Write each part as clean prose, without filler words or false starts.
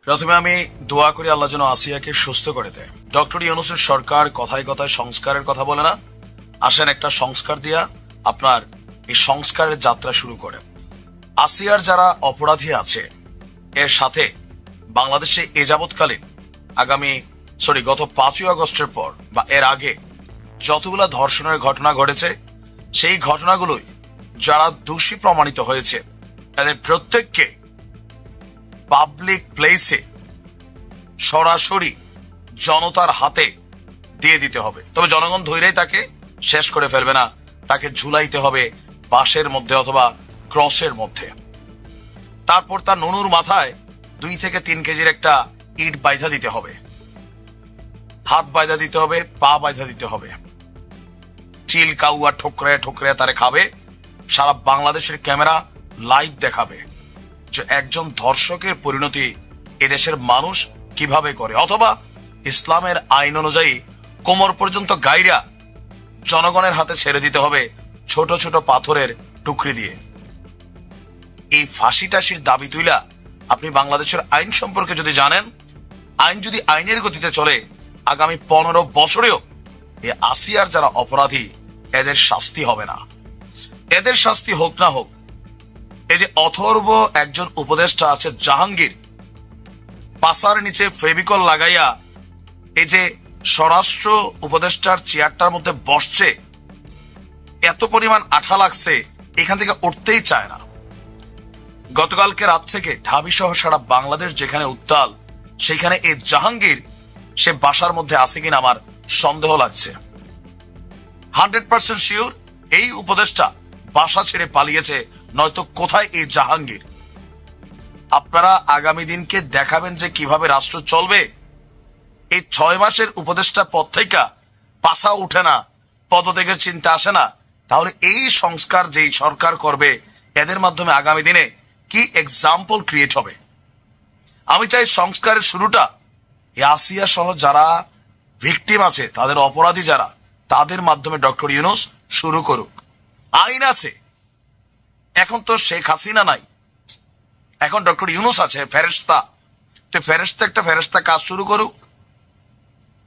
প্রথমে আমি দোয়া করি আল্লাহ যেন আসিয়াকে সুস্থ করে দেয়। ডক্টর ইউনূসের সরকার কথায় কথায় সংস্কারের কথা বলে না, আসেন একটা সংস্কার দিয়া আপনার এই সংস্কারের যাত্রা শুরু করেন। আসিয়ার যারা অপরাধী আছে এর সাথে বাংলাদেশে এ যাবৎকালীন গত 5ই আগস্টের পর বা এর আগে যতগুলা ধর্ষণের ঘটনা ঘটেছে, সেই ঘটনাগুলোই যারা দোষী প্রমাণিত হয়েছে তাদের প্রত্যেককে পাবলিক প্লেসে সরাসরি জনতার হাতে দিয়ে দিতে হবে। তবে জনগণ ধৈর্যই তাকে শেষ করে ফেলবে না, তাকে ঝুলাইতে হবে বাঁশের মধ্যে অথবা ক্রসের মধ্যে। তারপর তার নুনুর মাথায় 2 থেকে 3 কেজির একটা ইট বাইধা দিতে হবে, হাত বাইধা দিতে হবে, পা বাইধা দিতে হবে, চিল কাউয়া ঠোকরে ঠোকরে তারে খাবে। সারা বাংলাদেশের ক্যামেরা লাইভ দেখাবে যে একজন ধর্ষকের পরিণতি এদেশের মানুষ কিভাবে করে, অথবা ইসলামের আইন অনুযায়ী কোমর পর্যন্ত গাইরা জনগণের হাতে ছেড়ে দিতে হবে ছোট ছোট পাথরের টুকরি দিয়ে। এই ফাঁসি টাসির দাবি তুইলা আপনি বাংলাদেশের আইন সম্পর্কে যদি জানেন, আইন যদি আইনের গতিতে চলে, আগামী 15 বছরেও এই আসিয়ার যারা অপরাধী এদের শাস্তি হবে না। এদের শাস্তি হোক না হোক, এই যে অথর্ব একজন উপদেষ্টা আছে জাহাঙ্গীর, পাশার নিচে ফেভিকল লাগাইয়া এই যে স্বরাষ্ট্র উপদেষ্টার চেয়ারটার মধ্যে বসছে, এত পরিমাণ আঠা লাগছে এখান থেকে উঠতেই চায় না। গতকালকে রাত থেকে ঢাবি সহ সারা বাংলাদেশ যেখানে উত্তাল, সেখানে এই জাহাঙ্গীর সে বাসার মধ্যে আছে কিনা আমার সন্দেহ লাগছে। 100% শিওর এই উপদেষ্টা বাসা ছেড়ে পালিয়েছে, নয়তো কোথায় এই জাহাঙ্গীর। আপনারা আগামী দিনকে দেখাবেন যে কিভাবে রাষ্ট্র চলবে। এই 6 মাসের উপদেষ্টা পদ থেকে পাশা উঠে না, পদত্যাগের চিন্তা আসে না, তাহলে এই সংস্কার যেই সরকার করবে এদের মাধ্যমে আগামী দিনে কি এক্সাম্পল ক্রিয়েট হবে। আমি চাই সংস্কারের শুরুটা আসিয়া সহ যারা ভিকটিম আছে, তাদের অপরাধী যারা, তাদের মাধ্যমে ডক্টর ইউনূস শুরু করুক। আইন আছে, এখন তো শেখ হাসিনা নাই, এখন ডক্টর ইউনূস আছে, ফেরেশতা। তো একটা ফেরেশতা কাজ শুরু করুক।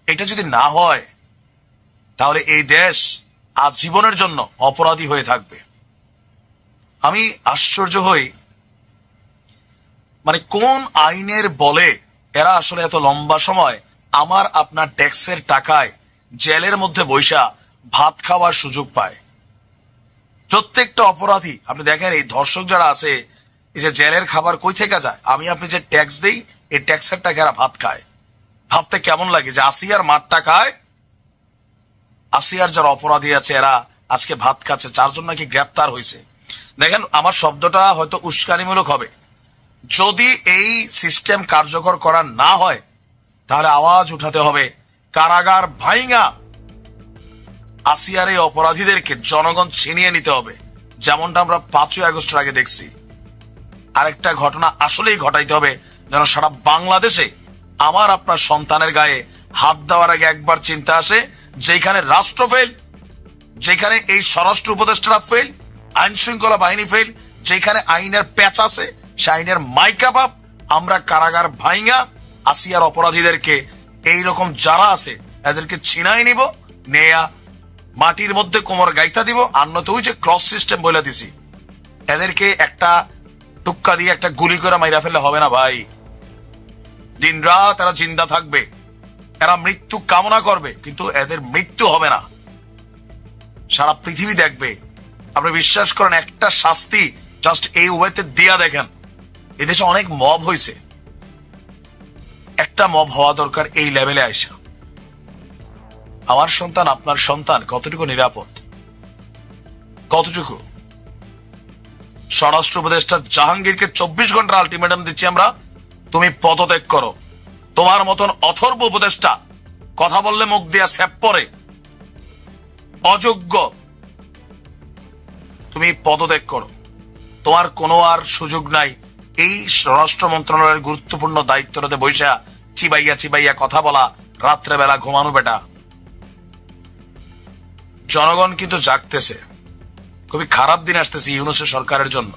এটা যদি না হয় তাহলে এই দেশ আজীবনের জন্য অপরাধী হয়ে থাকবে। আমি আশ্চর্য হই, মানে কোন আইনের বলে এরা আসলে এত লম্বা সময় আমার আপনার ট্যাক্সের টাকায় জেলের মধ্যে বৈশা ভাত খাওয়ার সুযোগ পায়। প্রত্যেকটা অপরাধী আপনি দেখেন, এই ধর্ষক যারা আছে, এই যে জেলের খাবার কই থেকে যায়, আমি আপনি যে ট্যাক্স দেই এই ট্যাক্সের টাকা এরা ভাত খায়। ভাবতে কেমন লাগে যে আসিয়ার মাঠটা খায়, আসিয়ার যারা অপরাধী আছে এরা আজকে ভাত খাচ্ছে। 4 জন নাকি গ্রেপ্তার হয়েছে। দেখেন, আমার শব্দটা হয়তো উস্কানিমূলক হবে, যদি এই সিস্টেম কার্যকর করা না হয় তাহলে আওয়াজ উঠাতে হবে কারাগার ভাইঙ্গা আসিয়ার এই অপরাধীদেরকে জনগণ ছিনিয়ে নিতে হবে, যেমনটা আমরা 5ই আগস্টের আগে দেখছি। আরেকটা ঘটনা আসলেই ঘটাইতে হবে যেন সারা বাংলাদেশে আমার আপনার সন্তানের গায়ে হাত দেওয়ার আগে একবার চিন্তা আসে, যেখানে রাষ্ট্র ফেল, যেখানে এই স্বরাষ্ট্র উপদেষ্টারা ফেল, আইন শৃঙ্খলা বাহিনী ফেল, যেখানে আইনের প্যাচ আছে সে আইনের মাইকা বাপ, আমরা কারাগার ভাইঙ্গা আসিয়ার অপরাধীদেরকে এইরকম যারা আছে এদেরকে ছিনাই নিব, নেয়া মাটির মধ্যে কোমর গাইতা দিব। আর নয়তো ওই যে ক্রস সিস্টেম বলে দিছি, এদেরকে একটা টুক্কা দিয়ে একটা গুলি করে মাইরা ফেললে হবে না ভাই। দিন রাত এরা জিন্দা থাকবে, এরা মৃত্যু কামনা করবে, কিন্তু এদের মৃত্যু হবে না। সারা পৃথিবী দেখবে। আপনি বিশ্বাস করেন, একটা শাস্তি জাস্ট এই ওয়েতে দিয়া দেখেন। এদেশে অনেক মব হয়েছে, একটা মব হওয়া দরকার এই লেভেলে আইসা। আমার সন্তান, আপনার সন্তান কতটুকু নিরাপদ, কতটুকু? স্বরাষ্ট্র উপদেষ্টা জাহাঙ্গীরকে 24 ঘন্টা আলটিমেটাম দিচ্ছি আমরা, তুমি পদত্যাগ করো। তোমার মতন অথর্ব উপদেষ্টা কথা বললে মুখ দিয়া স্যাপ পরে, অযোগ্য, তুমি পদত্যাগ করো। তোমার কোনো আর সুযোগ নাই এই স্বরাষ্ট্র মন্ত্রণালয়ের গুরুত্বপূর্ণ দায়িত্বটাতে বৈশা চিবাইয়া চিবাইয়া কথা বলা, রাত্রেবেলা ঘুমানো। বেটা, জনগণ কিন্তু জাগতেছে, খুবই খারাপ দিন আসতেছে ইউনূসের সরকারের জন্য।